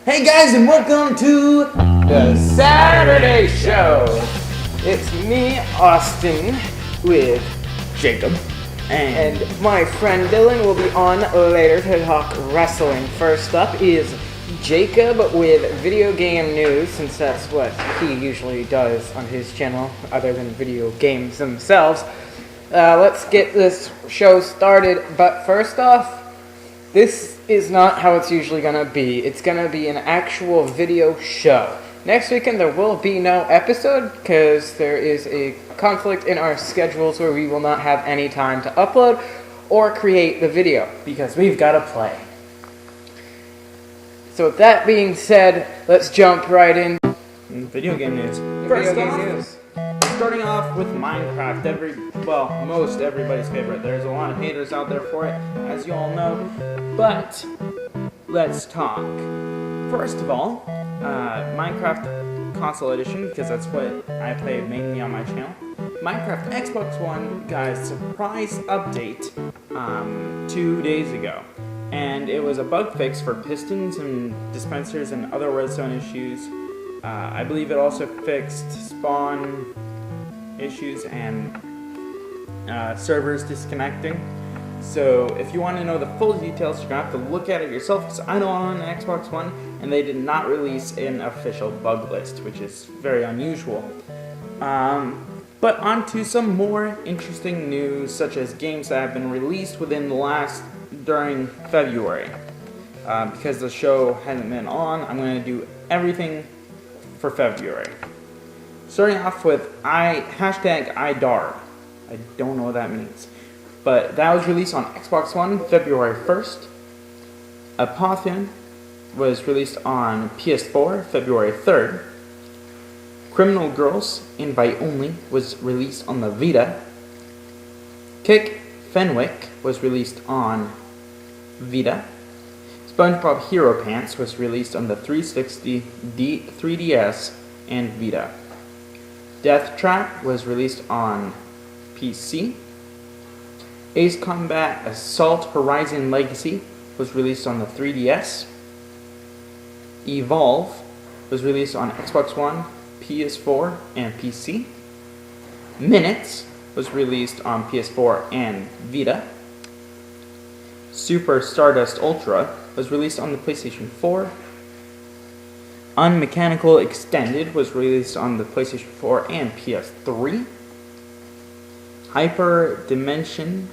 Hey guys, and welcome to the Saturday Show. It's me, Austin, with Jacob, and my friend Dylan will be on later to talk wrestling. First up is Jacob with video game news, since that's what he usually does on his channel, other than video games themselves. Let's get this show started, but first off, this is not how it's usually going to be. It's going to be an actual video show. Next weekend there will be no episode because there is a conflict in our schedules where we will not have any time to upload or create the video because we've got to play. So with that being said, let's jump right in. Video game news. Starting off with Minecraft, most everybody's favorite. There's a lot of haters out there for it, as you all know. But let's talk. First of all, Minecraft Console Edition, because that's what I play mainly on my channel. Minecraft Xbox One got a surprise update 2 days ago. And it was a bug fix for pistons and dispensers and other redstone issues. I believe it also fixed spawn issues and servers disconnecting. So if you want to know the full details, you're going to have to look at it yourself, because I know on an Xbox One, and they did not release an official bug list, which is very unusual. But on to some more interesting news, such as games that have been released during February. Because the show hasn't been on, I'm going to do everything for February. Starting off with #IDARB. I don't know what that means. But that was released on Xbox One February 1st. Apotheon was released on PS4 February 3rd. Criminal Girls Invite Only was released on the Vita. Kick Fenwick was released on Vita. SpongeBob Hero Pants was released on the 360, 3DS, and Vita. Death Trap was released on PC. Ace Combat Assault Horizon Legacy was released on the 3DS. Evolve was released on Xbox One, PS4, and PC. Minutes was released on PS4 and Vita. Super Stardust Ultra was released on the PlayStation 4. Unmechanical Extended was released on the PlayStation 4 and PS3. Hyper Dimension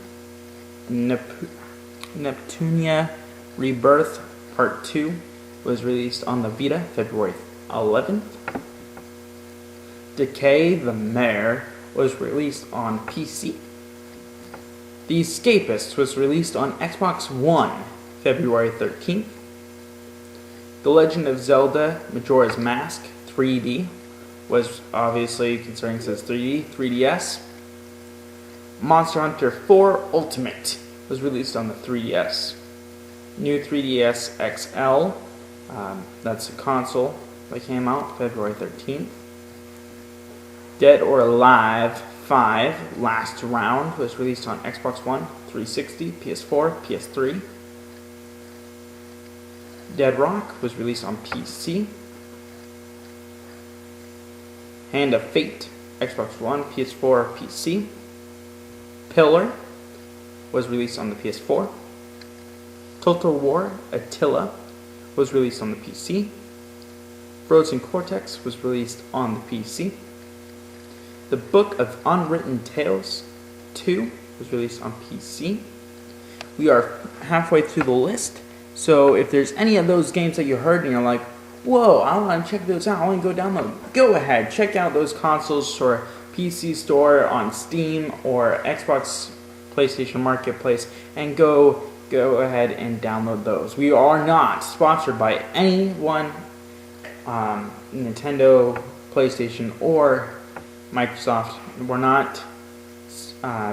Neptunia Rebirth Part 2 was released on the Vita February 11th. Decay the Mare was released on PC. The Escapist was released on Xbox One February 13th. The Legend of Zelda Majora's Mask 3D was obviously, considering it says 3D, 3DS. Monster Hunter 4 Ultimate was released on the 3DS. New 3DS XL, that's a console that came out February 13th. Dead or Alive 5 Last Round was released on Xbox One, 360, PS4, PS3. Dead Rock was released on PC. Hand of Fate, Xbox One, PS4, PC. Pillar was released on the PS4. Total War Attila was released on the PC. Frozen Cortex was released on the PC. The Book of Unwritten Tales 2 was released on PC. We are halfway through the list, so if there's any of those games that you heard and you're like, whoa, I want to check those out, I want to go download, go ahead, check out those consoles or PC Store on Steam or Xbox PlayStation Marketplace, and go ahead and download those. We are not sponsored by anyone, Nintendo, PlayStation, or Microsoft. We're not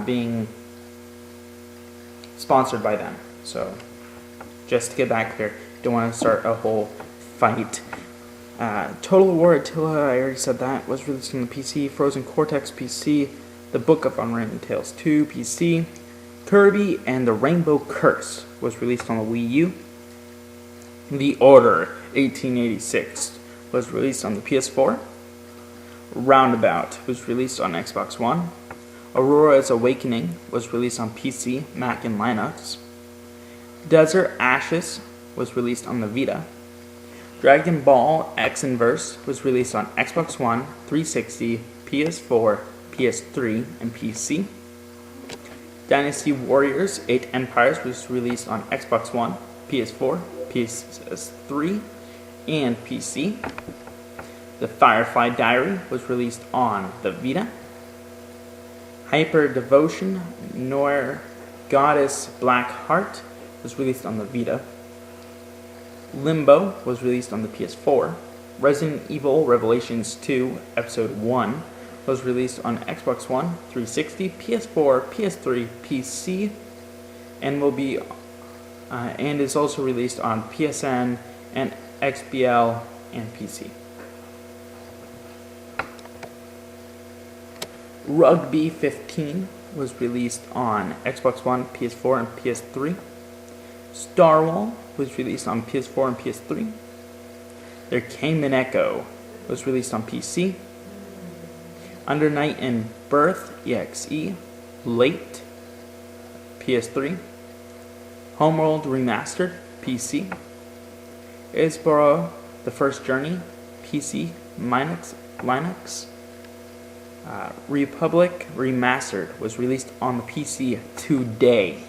being sponsored by them. So, just to get that clear, don't want to start a whole fight. Total War Attila, I already said that, was released on the PC. Frozen Cortex PC. The Book of Unwritten Tales 2 PC. Kirby and the Rainbow Curse was released on the Wii U. The Order 1886 was released on the PS4. Roundabout was released on Xbox One. Aurora's Awakening was released on PC, Mac, and Linux. Desert Ashes was released on the Vita. Dragon Ball X Inverse was released on Xbox One, 360, PS4, PS3, and PC. Dynasty Warriors 8 Empires was released on Xbox One, PS4, PS3, and PC. The Firefly Diary was released on the Vita. Hyper Devotion Noir Goddess Black Heart was released on the Vita. Limbo was released on the PS4. Resident Evil Revelations 2 Episode 1 was released on Xbox One, 360, PS4, PS3, PC, and and is also released on PSN and XBL and PC. Rugby 15 was released on Xbox One, PS4, and PS3. Starwall was released on PS4 and PS3. Their Cayman Echo was released on PC. Under Night and Birth EXE Late PS3. Homeworld Remastered PC. Isboro The First Journey PC Linux. Republic Remastered was released on the PC today.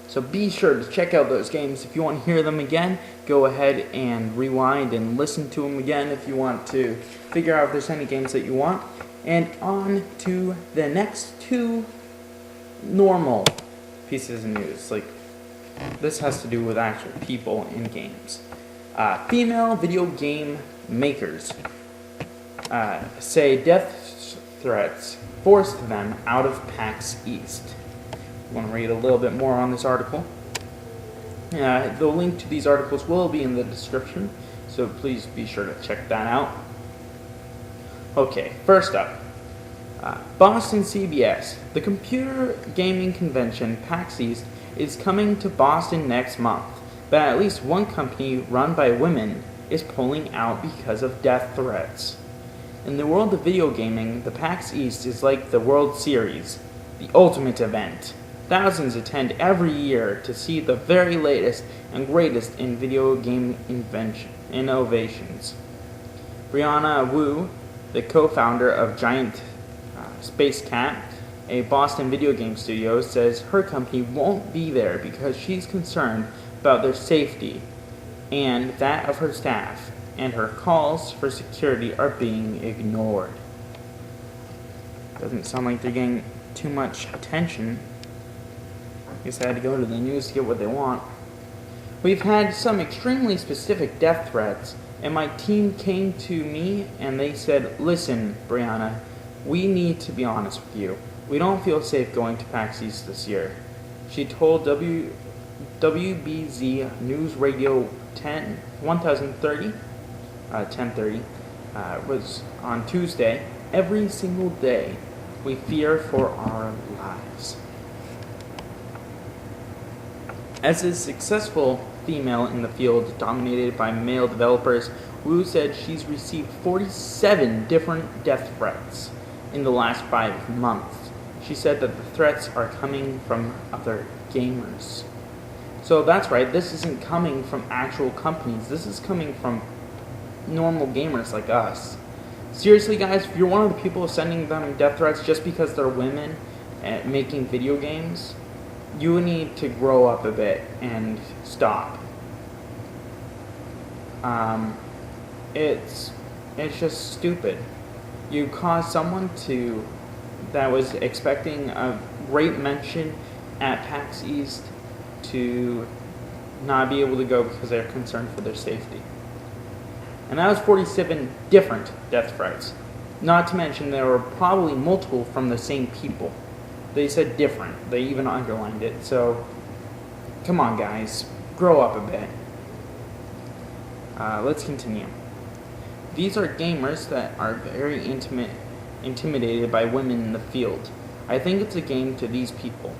So be sure to check out those games. If you want to hear them again, go ahead and rewind and listen to them again if you want to figure out if there's any games that you want. And on to the next two normal pieces of news. Like, this has to do with actual people in games. Female video game makers say death threats forced them out of PAX East. I want to read a little bit more on this article. The link to these articles will be in the description, so please be sure to check that out. Okay, first up, Boston CBS. The computer gaming convention PAX East is coming to Boston next month, but at least one company run by women is pulling out because of death threats. In the world of video gaming, the PAX East is like the World Series, the ultimate event. Thousands attend every year to see the very latest and greatest in video game innovations. Brianna Wu, the co-founder of Giant Space Cat, a Boston video game studio, says her company won't be there because she's concerned about their safety and that of her staff, and her calls for security are being ignored. Doesn't sound like they're getting too much attention. I guess I had to go to the news to get what they want. We've had some extremely specific death threats, and my team came to me and they said, "Listen, Brianna, we need to be honest with you. We don't feel safe going to PAX East this year." She told WBZ News Radio 1030 was on Tuesday. Every single day, we fear for our lives. As a successful female in the field dominated by male developers, Wu said she's received 47 different death threats in the last 5 months. She said that the threats are coming from other gamers. So that's right, this isn't coming from actual companies. This is coming from normal gamers like us. Seriously, guys, if you're one of the people sending them death threats just because they're women and making video games, you need to grow up a bit and stop. It's just stupid. You cause someone that was expecting a great mention at PAX East to not be able to go because they're concerned for their safety. And that was 47 different death threats. Not to mention there were probably multiple from the same people. They said different. They even underlined it. So, come on, guys. Grow up a bit. Let's continue. These are gamers that are very intimidated by women in the field. I think it's a game to these people.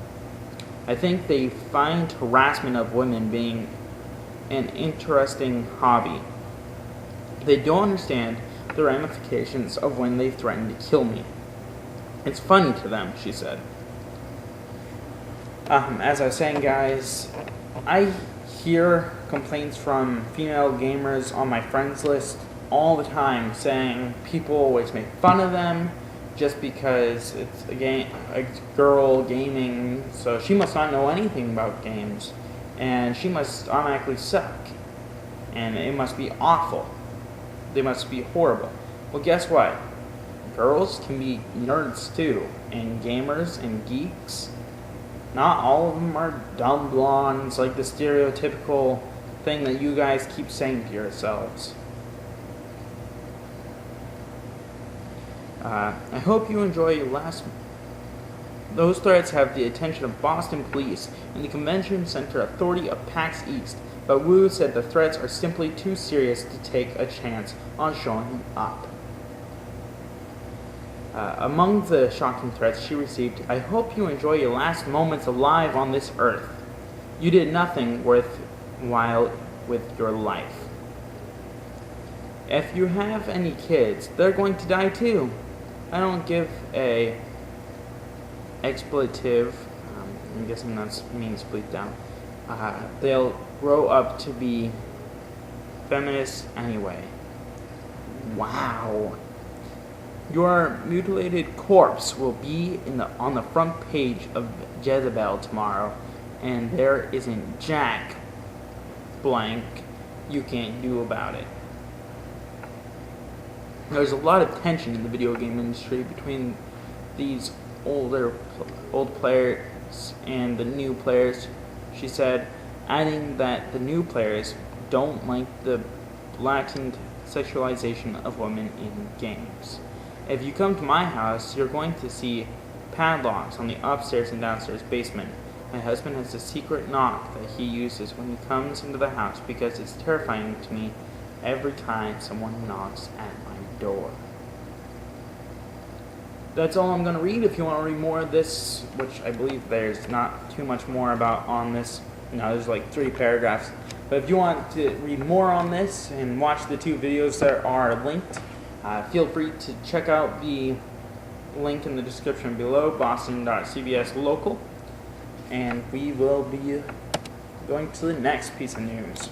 I think they find harassment of women being an interesting hobby. They don't understand the ramifications of when they threaten to kill me. It's funny to them, she said. As I was saying, guys, I hear complaints from female gamers on my friends list all the time saying people always make fun of them just because it's a girl gaming, so she must not know anything about games, and she must automatically suck, and it must be awful. They must be horrible. Well, guess what? Girls can be nerds too, and gamers and geeks. Not all of them are dumb blondes like the stereotypical thing that you guys keep saying to yourselves. I hope you enjoy your last... Those threats have the attention of Boston police and the Convention Center Authority of PAX East, but Wu said the threats are simply too serious to take a chance on showing him up. Among the shocking threats she received, I hope you enjoy your last moments alive on this earth. You did nothing worthwhile with your life. If you have any kids, they're going to die too. I don't give a expletive, I'm guessing that means bleep down. They'll grow up to be feminists anyway. Wow. Your mutilated corpse will be on the front page of Jezebel tomorrow, and there isn't jack blank you can't do about it. There's a lot of tension in the video game industry between these old players and the new players, she said, adding that the new players don't like the blatant sexualization of women in games. If you come to my house, you're going to see padlocks on the upstairs and downstairs basement. My husband has a secret knock that he uses when he comes into the house because it's terrifying to me every time someone knocks at my door. That's all I'm going to read. If you want to read more of this, which I believe there's not too much more about on this, there's like 3 paragraphs. But if you want to read more on this and watch the 2 videos that are linked, feel free to check out the link in the description below, boston.cbs local, and we will be going to the next piece of news.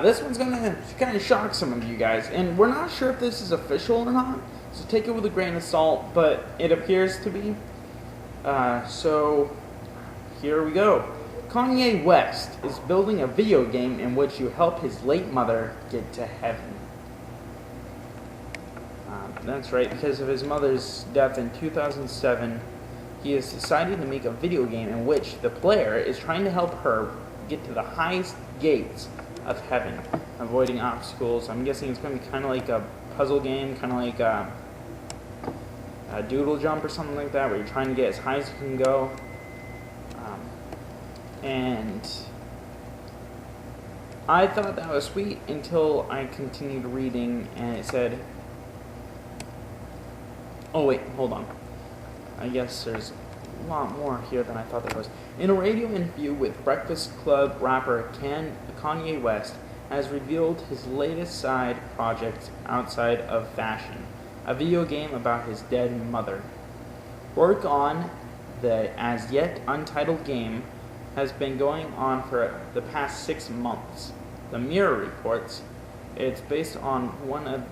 This one's going to kind of shock some of you guys, and we're not sure if this is official or not, so take it with a grain of salt, but it appears to be. So here we go. Kanye West is building a video game in which you help his late mother get to heaven. That's right, because of his mother's death in 2007, he has decided to make a video game in which the player is trying to help her get to the highest gates of heaven, avoiding obstacles. I'm guessing it's going to be kind of like a puzzle game, kind of like a doodle jump or something like that, where you're trying to get as high as you can go. And I thought that was sweet until I continued reading and it said, oh wait, hold on. I guess there's a lot more here than I thought there was. In a radio interview with Breakfast Club rapper Kanye West has revealed his latest side project outside of fashion, a video game about his dead mother. Work on the as yet untitled game has been going on for the past 6 months. The Mirror reports it's based on one of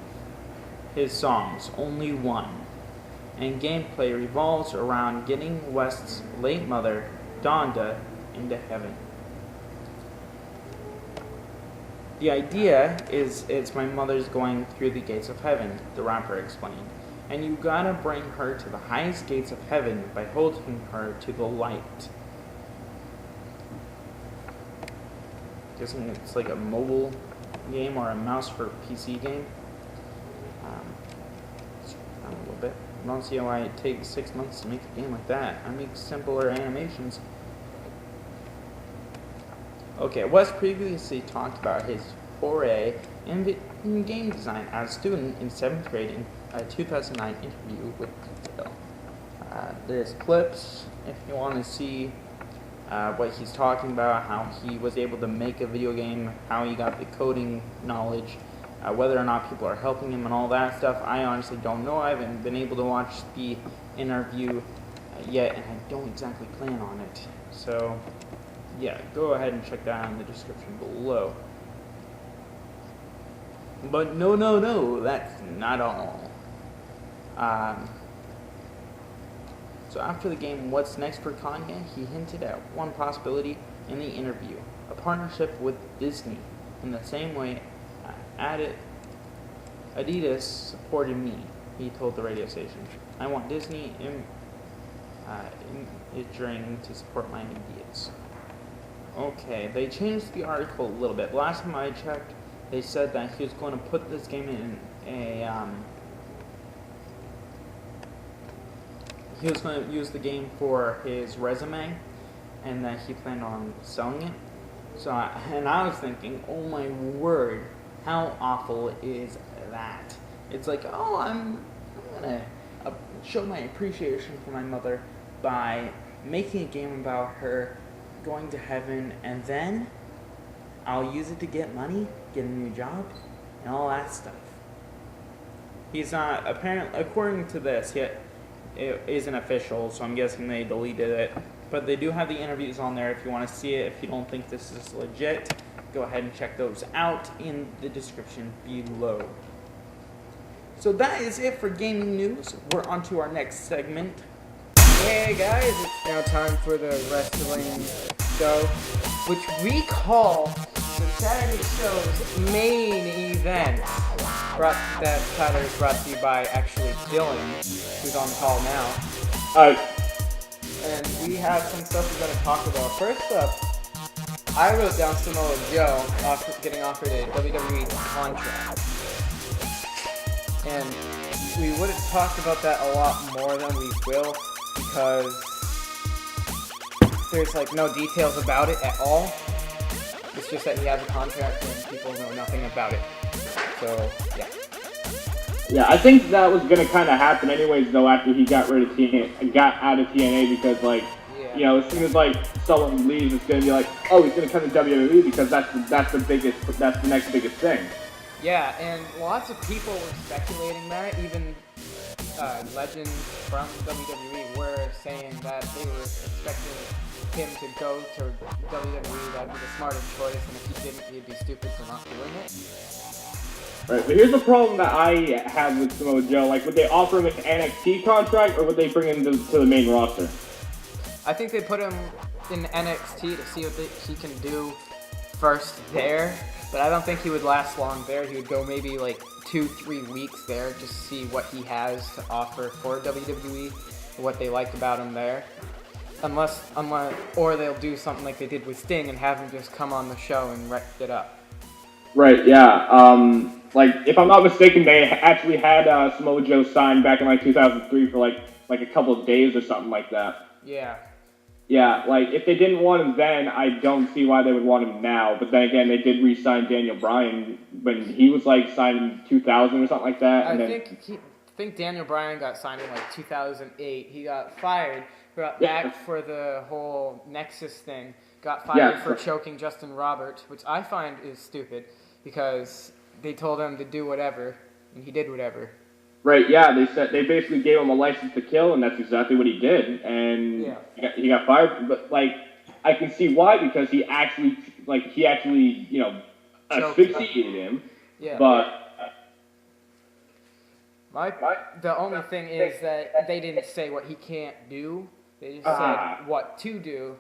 his songs, Only One, and gameplay revolves around getting West's late mother, Donda, into heaven. The idea is it's my mother's going through the gates of heaven, the rapper explained, and you gotta bring her to the highest gates of heaven by holding her to the light. Guessing it's like a mobile game or a mouse for PC game. A little bit. I don't see why it takes 6 months to make a game like that. I make simpler animations. Okay, West previously talked about his foray in game design as a student in 7th grade in a 2009 interview with Detail. There's clips if you want to see what he's talking about, how he was able to make a video game, how he got the coding knowledge, whether or not people are helping him and all that stuff. I honestly don't know. I haven't been able to watch the interview yet, and I don't exactly plan on it. So, yeah, go ahead and check that out in the description below. But no, that's not all. So after the game, what's next for Kanye? He hinted at one possibility in the interview, a partnership with Disney. In the same way, Adidas supported me, he told the radio station. I want Disney imaging to support my ideas. Okay, they changed the article a little bit. Last time I checked, they said that he was going to put this game in he was going to use the game for his resume, and that he planned on selling it. So, I was thinking, oh my word, how awful is that? It's like, oh, I'm gonna show my appreciation for my mother by making a game about her going to heaven, and then I'll use it to get money, get a new job, and all that stuff. He's not, apparently, according to this, it isn't official, so I'm guessing they deleted it. But they do have the interviews on there if you want to see it. If you don't think this is legit, go ahead and check those out in the description below. So that is it for gaming news. We're on to our next segment. Hey guys, it's now time for the wrestling show, which we call the Saturday Show's main event. That title is brought to you by actually Dylan, who's on the call now. Alright. And we have some stuff we're going to talk about. First up, I wrote down Samoa Joe getting offered a WWE contract. And we would have talked about that a lot more than we will, because there's like no details about it at all. It's just that he has a contract and people know nothing about it. So, yeah. Yeah, I think that was gonna kind of happen anyways, though, after he got rid of TNA, got out of TNA, because you know, as soon as someone leaves, it's gonna be like, oh, he's gonna come to WWE because that's the next biggest thing. Yeah, and lots of people were speculating that. Even legends from WWE were saying that they were expecting him to go to WWE. That'd be the smarter choice, and if he didn't, he'd be stupid for not doing it. Right, but here's the problem that I have with Samoa Joe. Like, would they offer him an NXT contract, or would they bring him to the main roster? I think they put him in NXT to see what he can do first there, but I don't think he would last long there. He would go maybe 2-3 weeks there, just to see what he has to offer for WWE, what they like about him there. Unless, or they'll do something like they did with Sting and have him just come on the show and wreck it up. Right, yeah. If I'm not mistaken, they actually had Samoa Joe signed back in 2003 for a couple of days or something like that. Yeah. Yeah, if they didn't want him then, I don't see why they would want him now. But then again, they did re-sign Daniel Bryan when he was signed in 2000 or something like that. I think Daniel Bryan got signed in 2008. He got fired, got back for the whole Nexus thing, got fired for choking Justin Roberts, which I find is stupid because they told him to do whatever, and he did whatever. Right, yeah, they basically gave him a license to kill, and that's exactly what he did, and he got fired. But I can see why, because he actually asphyxiated him. Yeah. But the only thing is that they didn't say what he can't do. They just said what to do.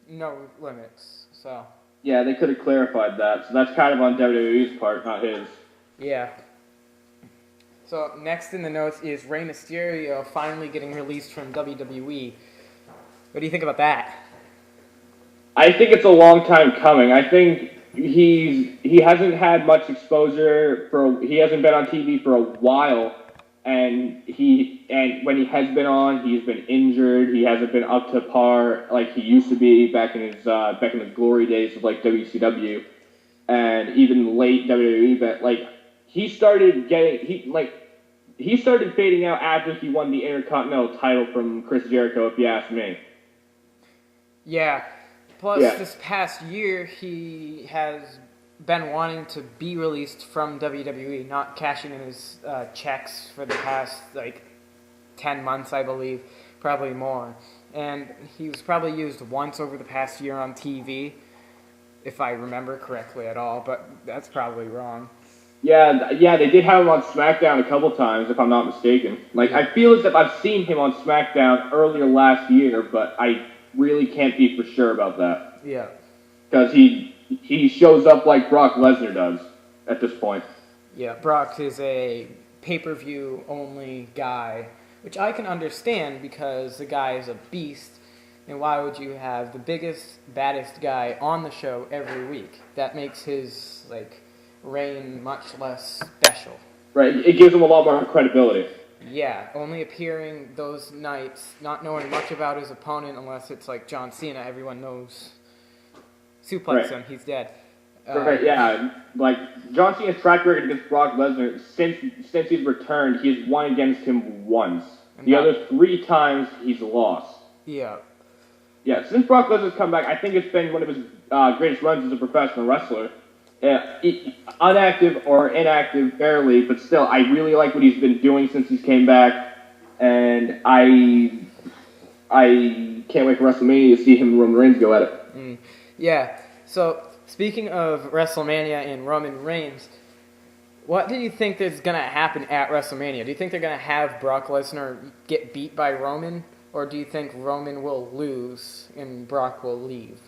No limits. So. Yeah, they could have clarified that. So that's kind of on WWE's part, not his. Yeah. So next in the notes is Rey Mysterio finally getting released from WWE. What do you think about that? I think it's a long time coming. I think he hasn't had much exposure he hasn't been on TV for a while, and when he has been on, he's been injured. He hasn't been up to par like he used to be back in his glory days of WCW, and even late WWE. But he started fading out after he won the Intercontinental title from Chris Jericho, if you ask me. Yeah. Plus, Yeah. this past year, he has been wanting to be released from WWE, not cashing in his checks for the past, 10 months, I believe, probably more. And he was probably used once over the past year on TV, if I remember correctly at all, but that's probably wrong. Yeah, they did have him on SmackDown a couple times, if I'm not mistaken. I feel as if I've seen him on SmackDown earlier last year, but I really can't be for sure about that. Yeah. Because he shows up like Brock Lesnar does at this point. Yeah, Brock is a pay-per-view only guy, which I can understand because the guy is a beast, and why would you have the biggest, baddest guy on the show every week? That makes his, reign much less special. Right, it gives him a lot more credibility. Yeah, only appearing those nights, not knowing much about his opponent unless it's like John Cena, everyone knows. Suplex him, he's dead. Right, yeah. John Cena's track record against Brock Lesnar, since he's returned, he's won against him once. The other 3 times, he's lost. Yeah. Yeah, since Brock Lesnar's come back, I think it's been one of his greatest runs as a professional wrestler. Unactive or inactive, barely, but still, I really like what he's been doing since he's came back, and I can't wait for WrestleMania to see him and Roman Reigns go at it. Yeah, so speaking of WrestleMania and Roman Reigns, what do you think is going to happen at WrestleMania? Do you think they're going to have Brock Lesnar get beat by Roman, or do you think Roman will lose and Brock will leave?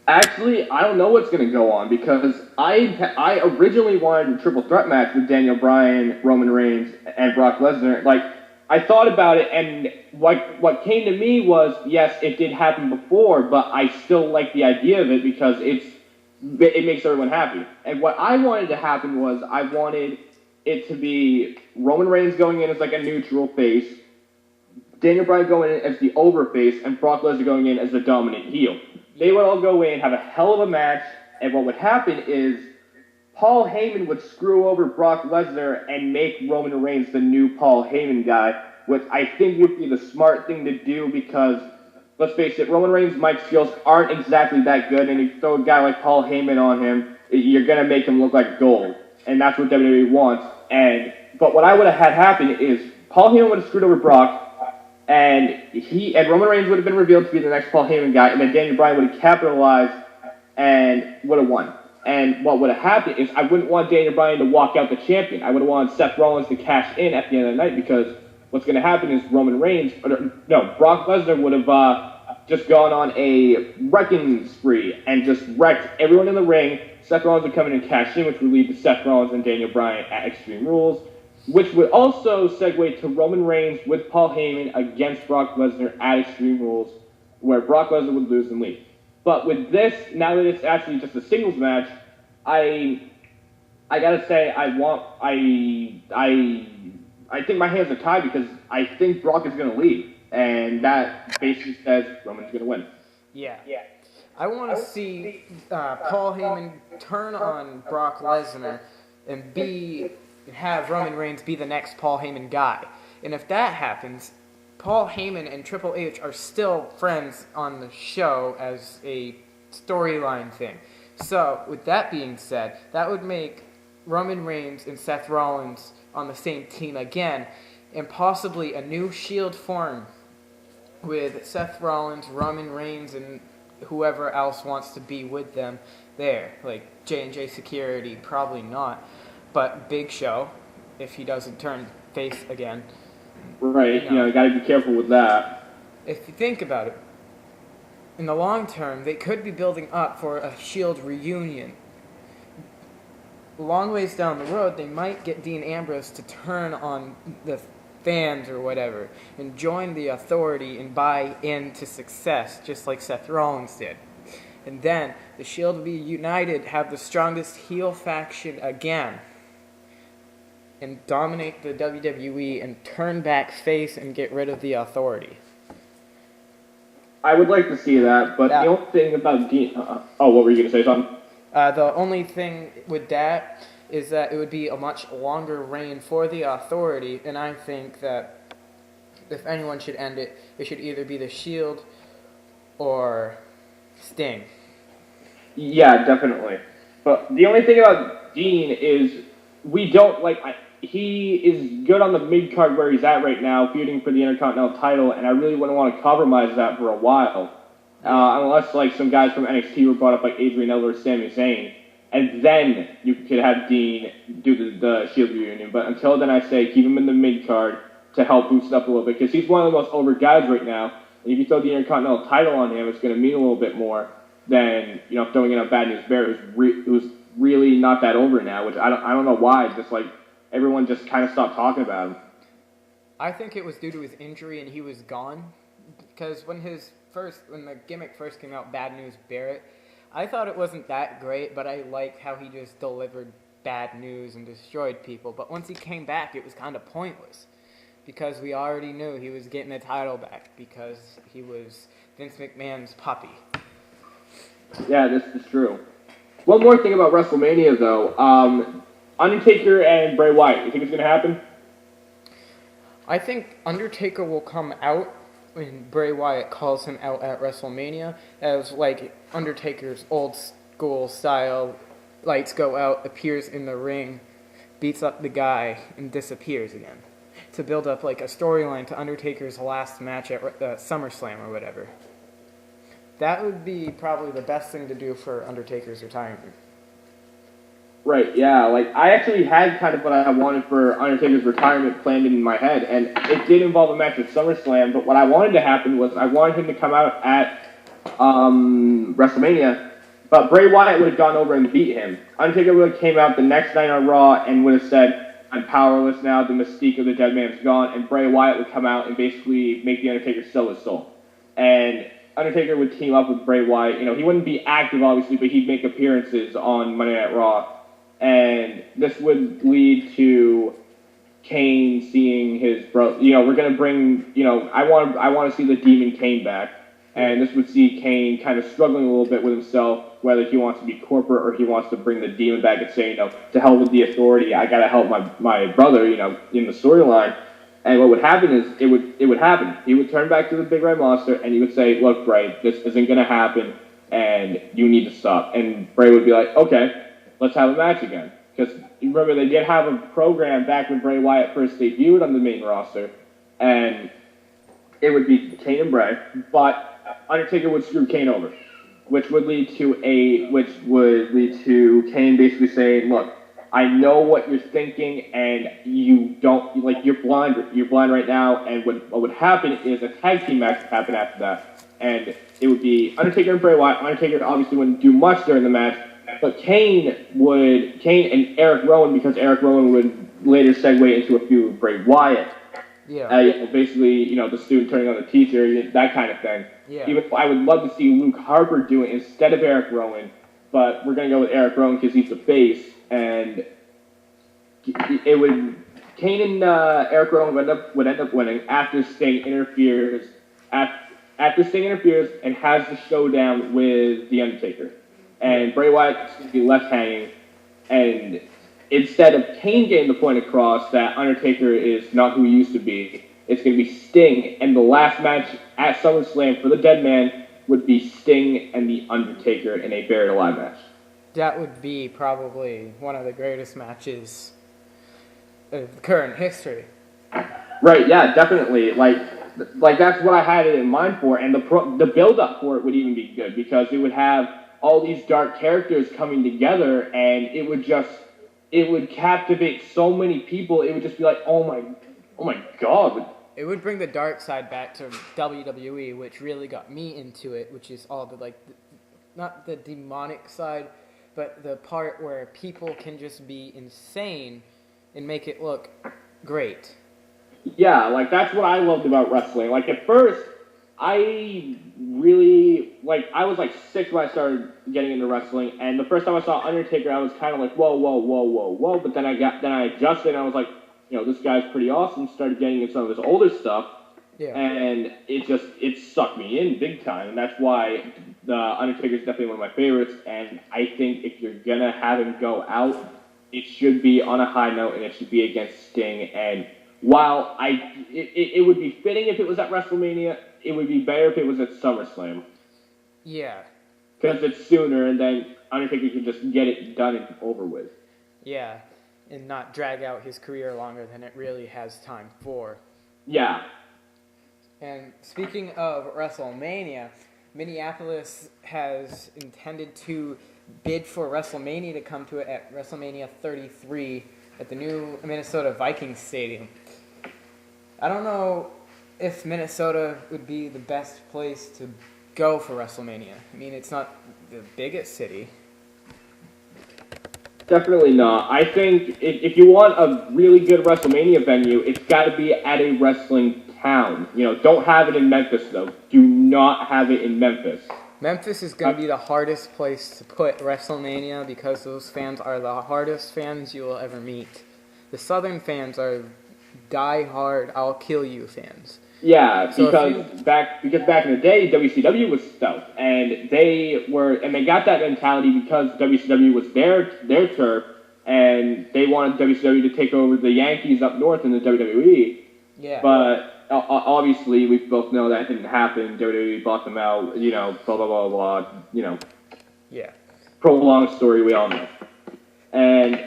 Actually, I don't know what's going to go on because I originally wanted a triple threat match with Daniel Bryan, Roman Reigns, and Brock Lesnar. I thought about it, and what came to me was, yes, it did happen before, but I still like the idea of it because it makes everyone happy. And what I wanted to happen was I wanted it to be Roman Reigns going in as a neutral face, Daniel Bryan going in as the over face, and Brock Lesnar going in as the dominant heel. They would all go in, have a hell of a match, and what would happen is Paul Heyman would screw over Brock Lesnar and make Roman Reigns the new Paul Heyman guy, which I think would be the smart thing to do because, let's face it, Roman Reigns' mic skills aren't exactly that good, and if you throw a guy like Paul Heyman on him, you're going to make him look like gold, and that's what WWE wants. But what I would have had happen is Paul Heyman would have screwed over Brock, and Roman Reigns would have been revealed to be the next Paul Heyman guy, and then Daniel Bryan would have capitalized and would have won. And what would have happened is I wouldn't want Daniel Bryan to walk out the champion. I would have wanted Seth Rollins to cash in at the end of the night because what's going to happen is Brock Lesnar would have just gone on a wrecking spree and just wrecked everyone in the ring. Seth Rollins would come in and cash in, which would lead to Seth Rollins and Daniel Bryan at Extreme Rules, which would also segue to Roman Reigns with Paul Heyman against Brock Lesnar at Extreme Rules, where Brock Lesnar would lose and leave. But with this, now that it's actually just a singles match, I gotta say I think my hands are tied because I think Brock is gonna leave, and that basically says Roman's gonna win. Yeah. I want to see Paul Heyman turn on Brock Lesnar and have Roman Reigns be the next Paul Heyman guy. And if that happens, Paul Heyman and Triple H are still friends on the show as a storyline thing. So, with that being said, that would make Roman Reigns and Seth Rollins on the same team again, and possibly a new Shield form with Seth Rollins, Roman Reigns, and whoever else wants to be with them there. Like J&J Security, probably not. But Big Show, if he doesn't turn face again. Right, you got to be careful with that. If you think about it, in the long term, they could be building up for a Shield reunion. Long ways down the road, they might get Dean Ambrose to turn on the fans or whatever and join the Authority and buy into success, just like Seth Rollins did. And then the Shield will be united, have the strongest heel faction again, and dominate the WWE and turn back face and get rid of the Authority. I would like to see that, but the only thing about Dean... what were you going to say, Tom? The only thing with that is that it would be a much longer reign for the Authority, and I think that if anyone should end it, it should either be the Shield or Sting. Yeah, definitely. But the only thing about Dean is we don't he is good on the mid card where he's at right now, feuding for the Intercontinental title, and I really wouldn't want to compromise that for a while, unless like some guys from NXT were brought up like Adrian Elder or Sami Zayn, and then you could have Dean do the Shield reunion. But until then, I say keep him in the mid card to help boost up a little bit because he's one of the most over guys right now. And if you throw the Intercontinental title on him, it's going to mean a little bit more than throwing in a Bad News Bear who's really not that over now. Which I don't know why. Just like everyone just kind of stopped talking about him. I think it was due to his injury and he was gone. Because when the gimmick first came out, Bad News Barrett, I thought it wasn't that great, but I like how he just delivered bad news and destroyed people. But once he came back, it was kind of pointless. Because we already knew he was getting the title back because he was Vince McMahon's puppy. Yeah, this is true. One more thing about WrestleMania, though. Undertaker and Bray Wyatt, you think it's going to happen? I think Undertaker will come out when Bray Wyatt calls him out at WrestleMania as like Undertaker's old school style, lights go out, appears in the ring, beats up the guy, and disappears again. To build up like a storyline to Undertaker's last match at SummerSlam or whatever. That would be probably the best thing to do for Undertaker's retirement. Right, yeah. Like, I actually had kind of what I wanted for Undertaker's retirement planned in my head, and it did involve a match at SummerSlam, but what I wanted to happen was I wanted him to come out at WrestleMania, but Bray Wyatt would have gone over and beat him. Undertaker would have came out the next night on Raw and would have said, I'm powerless now, the mystique of the dead man's gone, and Bray Wyatt would come out and basically make the Undertaker sell his soul. And Undertaker would team up with Bray Wyatt. He wouldn't be active, obviously, but he'd make appearances on Monday Night Raw. And this would lead to Kane seeing his brother. We're going to bring, I want to see the Demon Kane back. And this would see Kane kind of struggling a little bit with himself, whether he wants to be corporate or he wants to bring the demon back and say, to hell with the authority, I got to help my brother, in the storyline. And what would happen is, it would happen. He would turn back to the Big Red Monster and he would say, look, Bray, this isn't going to happen and you need to stop. And Bray would be like, okay, let's have a match again. Because remember, they did have a program back when Bray Wyatt first debuted on the main roster. And it would be Kane and Bray, but Undertaker would screw Kane over, which would lead to Kane basically saying, "Look, I know what you're thinking, and you don't you're blind. You're blind right now." And what would happen is a tag team match would happen after that, and it would be Undertaker and Bray Wyatt. Undertaker obviously wouldn't do much during the match, but Kane and Eric Rowan, because Eric Rowan would later segue into a feud with Bray Wyatt. Yeah. Basically, the student turning on the teacher, that kind of thing. Yeah. Even I would love to see Luke Harper do it instead of Eric Rowan, but we're going to go with Eric Rowan because he's the face, and Kane and Eric Rowan would end up winning after Sting interferes, and has the showdown with The Undertaker. And Bray Wyatt is going to be left hanging, and instead of Kane getting the point across that Undertaker is not who he used to be, it's going to be Sting, and the last match at SummerSlam for the Dead Man would be Sting and The Undertaker in a Buried Alive match. That would be probably one of the greatest matches of current history. Right, yeah, definitely. Like that's what I had it in mind for, and the build-up for it would even be good, because it would have all these dark characters coming together, and it would captivate so many people. It would just be like, oh my God. It would bring the dark side back to WWE, which really got me into it, which is all the, not the demonic side, but the part where people can just be insane and make it look great. Yeah, that's what I loved about wrestling. At first, I really, I was 6 when I started getting into wrestling, and the first time I saw Undertaker, I was kind of like, whoa, but then I adjusted, and I was like, this guy's pretty awesome, started getting into some of his older stuff, and it sucked me in big time, and that's why the Undertaker's definitely one of my favorites, and I think if you're gonna have him go out, it should be on a high note, and it should be against Sting, and while it would be fitting if it was at WrestleMania, it would be better if it was at SummerSlam. Yeah. Because it's sooner, and then Undertaker can just get it done and over with. Yeah, and not drag out his career longer than it really has time for. Yeah. And speaking of WrestleMania, Minneapolis has intended to bid for WrestleMania to come to it at WrestleMania 33 at the new Minnesota Vikings Stadium. I don't know if Minnesota would be the best place to go for WrestleMania. I mean, it's not the biggest city. Definitely not. I think if you want a really good WrestleMania venue, it's got to be at a wrestling town. Don't have it in Memphis, though. Do not have it in Memphis. Memphis is going to be the hardest place to put WrestleMania because those fans are the hardest fans you will ever meet. The Southern fans are die-hard, I'll kill you fans. Yeah, So because back in the day, WCW was South, and they got that mentality because WCW was their turf, and they wanted WCW to take over the Yankees up north in the WWE. Yeah. But obviously, we both know that didn't happen. WWE bought them out. Blah blah blah blah. Yeah. Prolonged story, we all know. And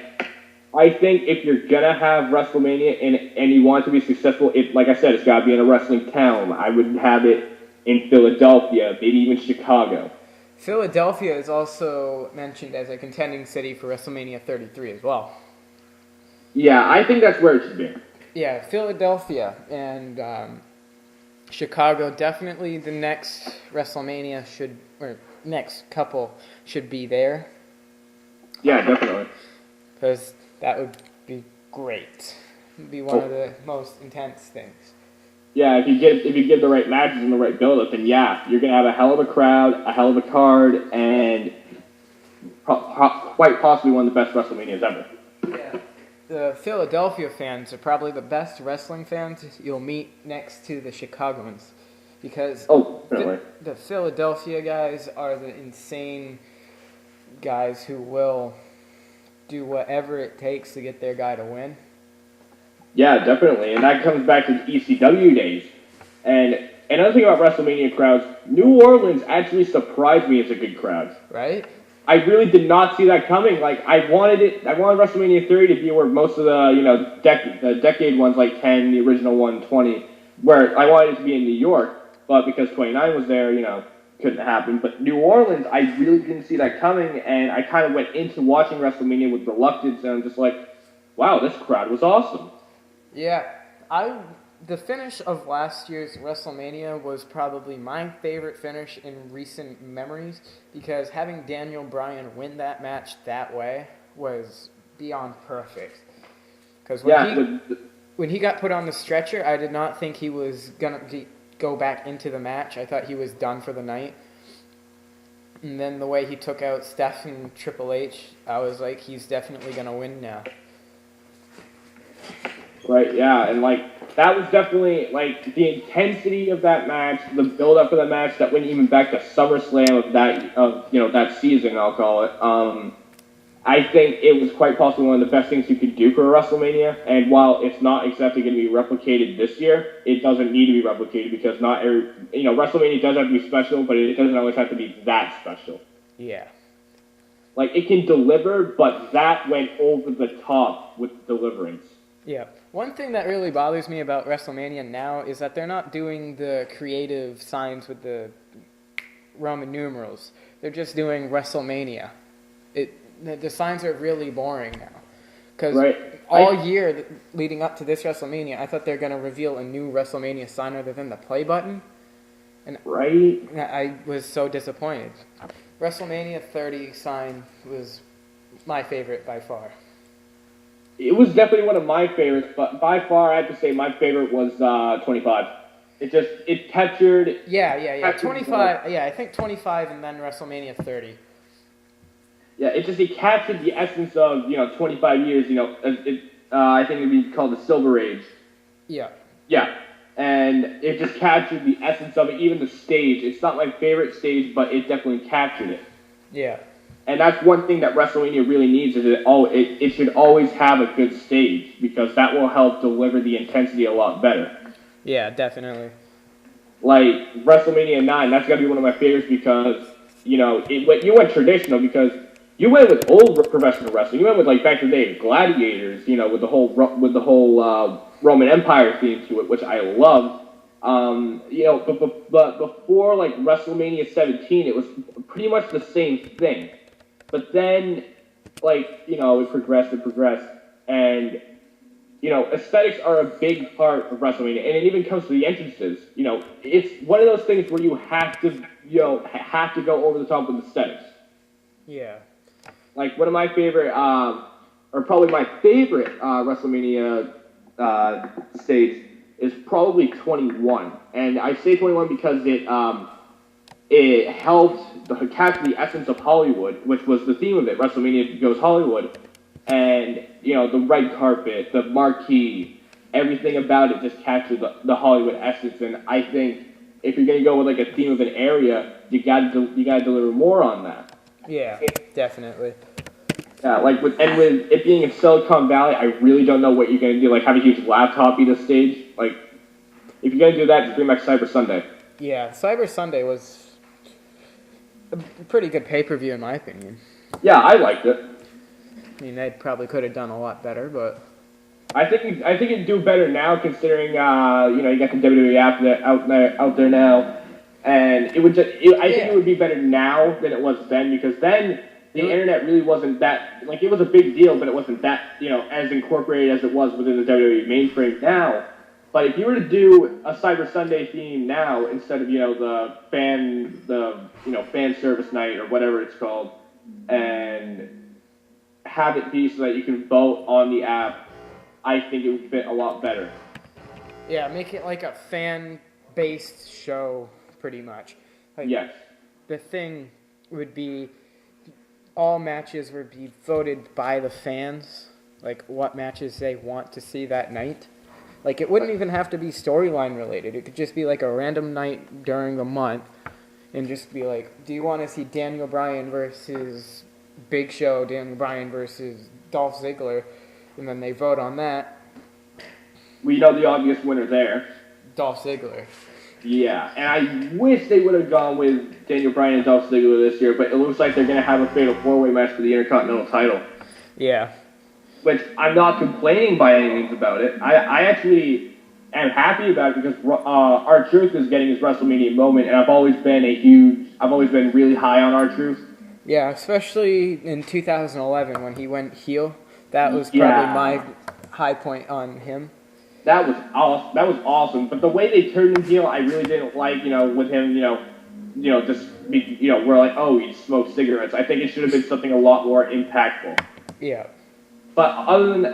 I think if you're gonna have WrestleMania and you want it to be successful, like I said, it's gotta be in a wrestling town. I would have it in Philadelphia, maybe even Chicago. Philadelphia is also mentioned as a contending city for WrestleMania 33 as well. Yeah, I think that's where it should be. Yeah, Philadelphia and Chicago, definitely the next WrestleMania next couple should be there. Yeah, definitely. Because that would be great. It would be one of the most intense things. Yeah, if you give the right matches and the right build-up, then yeah, you're gonna have a hell of a crowd, a hell of a card, and quite possibly one of the best WrestleManias ever. Yeah. The Philadelphia fans are probably the best wrestling fans you'll meet next to the Chicagoans. Because the Philadelphia guys are the insane guys who will do whatever it takes to get their guy to win. Yeah, definitely. And that comes back to the ECW days. And another thing about WrestleMania crowds, New Orleans actually surprised me as a good crowd. Right? I really did not see that coming. Like, I wanted WrestleMania 30 to be where most of the decade ones, like 10, the original one, 20, where I wanted it to be in New York, but because 29 was there, couldn't happen. But New Orleans, I really didn't see that coming, and I kind of went into watching WrestleMania with reluctance, and I'm just like, wow, this crowd was awesome. Yeah, the finish of last year's WrestleMania was probably my favorite finish in recent memories because having Daniel Bryan win that match that way was beyond perfect. Because when he got put on the stretcher, I did not think he was going to go back into the match. I thought he was done for the night. And then the way he took out Steph and Triple H, I was like, he's definitely going to win now. Right, yeah, and that was definitely the intensity of that match, the build up for that match that went even back to SummerSlam of that season, I'll call it. I think it was quite possibly one of the best things you could do for a WrestleMania. And while it's not exactly going to be replicated this year, it doesn't need to be replicated because not every WrestleMania does have to be special, but it doesn't always have to be that special. Yeah. It can deliver, but that went over the top with deliverance. Yeah. One thing that really bothers me about WrestleMania now is that they're not doing the creative signs with the Roman numerals. They're just doing WrestleMania. The signs are really boring now. Because all year leading up to this WrestleMania, I thought they were going to reveal a new WrestleMania sign other than the play button. And I was so disappointed. WrestleMania 30 sign was my favorite by far. It was definitely one of my favorites, but by far, I have to say my favorite was 25. It captured... Yeah. 25, I think 25 and then WrestleMania 30. Yeah, it captured the essence of, 25 years, I think it would be called the Silver Age. Yeah. Yeah, and it just captured the essence of it, even the stage. It's not my favorite stage, but it definitely captured it. Yeah. And that's one thing that WrestleMania really needs is it should always have a good stage because that will help deliver the intensity a lot better. Yeah, definitely. WrestleMania 9, that's got to be one of my favorites because you went traditional because you went with old professional wrestling. You went with like back in the day, gladiators. With the whole Roman Empire theme to it, which I loved. But before like WrestleMania 17, it was pretty much the same thing. But then, it progressed, and aesthetics are a big part of WrestleMania, and it even comes to the entrances. It's one of those things where you have to go over the top with aesthetics. Yeah. Like one of my favorite, or probably my favorite WrestleMania stage is probably 21, and I say 21 because it helped capture the essence of Hollywood, which was the theme of it. WrestleMania goes Hollywood, and the red carpet, the marquee, everything about it just captured the Hollywood essence. And I think if you're gonna go with like a theme of an area, you gotta deliver more on that. Yeah, definitely. Yeah, with it being in Silicon Valley, I really don't know what you're gonna do. Like have a huge laptop be the stage. Like if you're gonna do that, just bring back Cyber Sunday. Yeah, Cyber Sunday was a pretty good pay-per-view in my opinion. Yeah, I liked it. I mean, they probably could have done a lot better, but I think it'd do better now, considering you got the WWE app out there now, and I think it would be better now than it was then, because then the internet really wasn't that it was a big deal, but it wasn't that as incorporated as it was within the WWE mainframe now. But if you were to do a Cyber Sunday theme now instead of the fan service night or whatever it's called, and have it be so that you can vote on the app, I think it would fit a lot better. Yeah, make it like a fan-based show, pretty much. Yes. The thing would be all matches would be voted by the fans, like what matches they want to see that night. Like, it wouldn't even have to be storyline related. It could just be like a random night during the month and just be like, do you want to see Daniel Bryan versus Big Show, Daniel Bryan versus Dolph Ziggler? And then they vote on that. We know the obvious winner there. Dolph Ziggler. Yeah, and I wish they would have gone with Daniel Bryan and Dolph Ziggler this year, but it looks like they're going to have a fatal four-way match for the Intercontinental title. Yeah. Which I'm not complaining by any means about it. I actually am happy about it because R-Truth is getting his WrestleMania moment, and I've always been really high on R-Truth. Yeah, especially in 2011 when he went heel. That was probably my high point on him. That was awesome. But the way they turned him heel, I really didn't like. With him, we're like, oh, he smokes cigarettes. I think it should have been something a lot more impactful. Yeah. But other than that,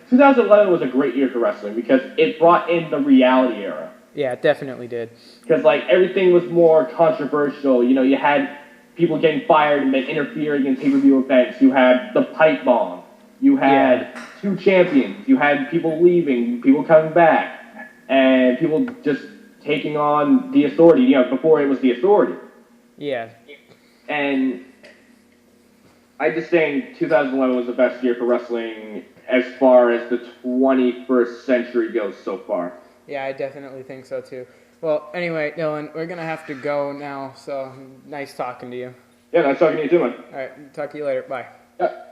2011 was a great year for wrestling because it brought in the reality era. Yeah, it definitely did. Because everything was more controversial. You had people getting fired and then interfering in pay-per-view events. You had the pipe bomb. You had two champions. You had people leaving, people coming back, and people just taking on the Authority. Before it was the Authority. Yeah. And I just think 2011 was the best year for wrestling as far as the 21st century goes so far. Yeah, I definitely think so too. Well, anyway, Dylan, we're going to have to go now, so nice talking to you. Yeah, nice talking to you too, man. All right, talk to you later. Bye. Yeah.